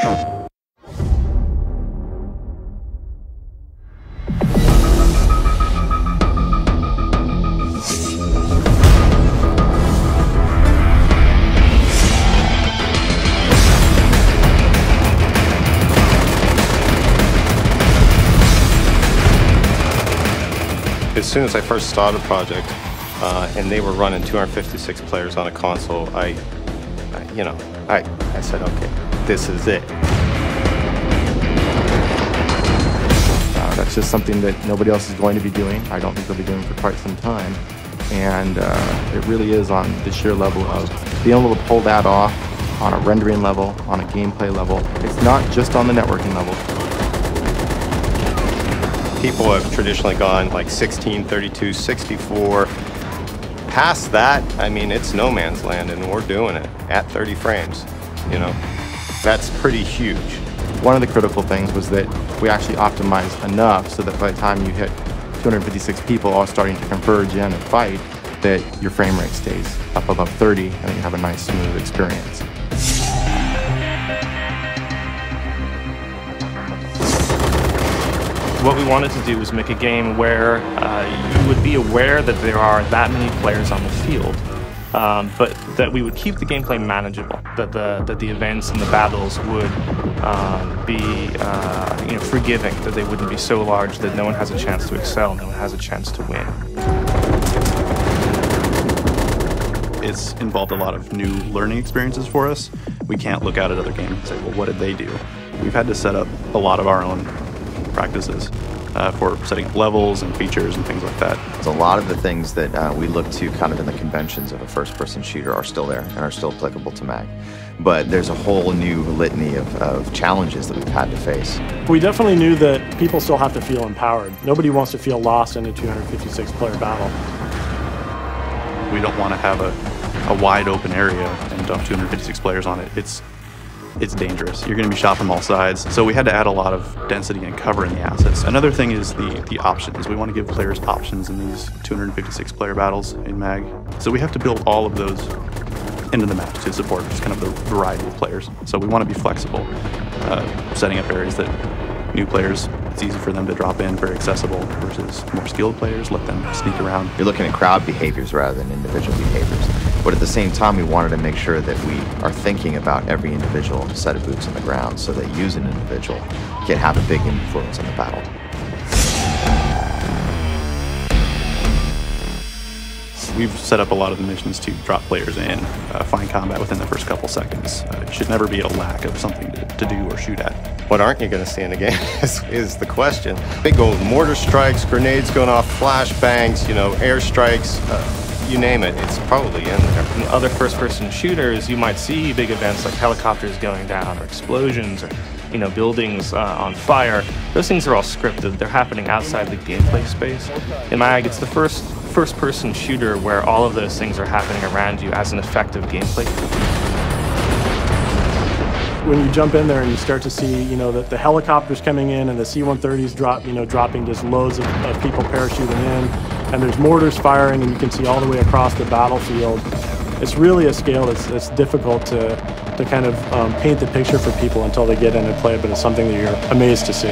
As soon as I first started the project, and they were running 256 players on a console, I said, okay, this is it. That's just something that nobody else is going to be doing. I don't think they'll be doing for quite some time. And it really is on the sheer level of being able to pull that off on a rendering level, on a gameplay level. It's not just on the networking level. People have traditionally gone like 16, 32, 64. Past that, I mean, it's no man's land, and we're doing it at 30 frames. You know, that's pretty huge. One of the critical things was that we actually optimized enough so that by the time you hit 256 people all starting to converge in and fight, that your frame rate stays up above 30 and you have a nice smooth experience. What we wanted to do was make a game where you would be aware that there are that many players on the field, but that we would keep the gameplay manageable, that the events and the battles would be forgiving, that they wouldn't be so large that no one has a chance to excel, no one has a chance to win. It's involved a lot of new learning experiences for us. We can't look out at other games and say, well, what did they do? We've had to set up a lot of our own practices for setting up levels and features and things like that. So a lot of the things that we look to kind of in the conventions of a first-person shooter are still there and are still applicable to M.A.G. But there's a whole new litany of challenges that we've had to face. We definitely knew that people still have to feel empowered. Nobody wants to feel lost in a 256-player battle. We don't want to have a wide open area and dump 256 players on it. It's dangerous. You're going to be shot from all sides. So we had to add a lot of density and cover in the assets. Another thing is the options. We want to give players options in these 256 player battles in M.A.G. So we have to build all of those into the map to support just kind of the variety of players. So we want to be flexible, setting up areas that new players, it's easy for them to drop in, very accessible, versus more skilled players, let them sneak around. You're looking at crowd behaviors rather than individual behaviors. But at the same time, we wanted to make sure that we are thinking about every individual set of boots on the ground so that you as an individual can have a big influence on the battle. We've set up a lot of the missions to drop players in, find combat within the first couple seconds. It should never be a lack of something to do or shoot at. What aren't you going to see in the game is the question. Big old mortar strikes, grenades going off, flashbangs, air strikes, you name it, it's probably in there. In other first-person shooters, you might see big events like helicopters going down or explosions or buildings on fire. Those things are all scripted. They're happening outside the gameplay space. In M.A.G, it's the first-person shooter where all of those things are happening around you as an effective gameplay. When you jump in there and you start to see, that the helicopters coming in and the C-130s dropping just loads of people parachuting in, and there's mortars firing, and you can see all the way across the battlefield. It's really a scale that's difficult to kind of paint the picture for people until they get in and play it, but it's something that you're amazed to see.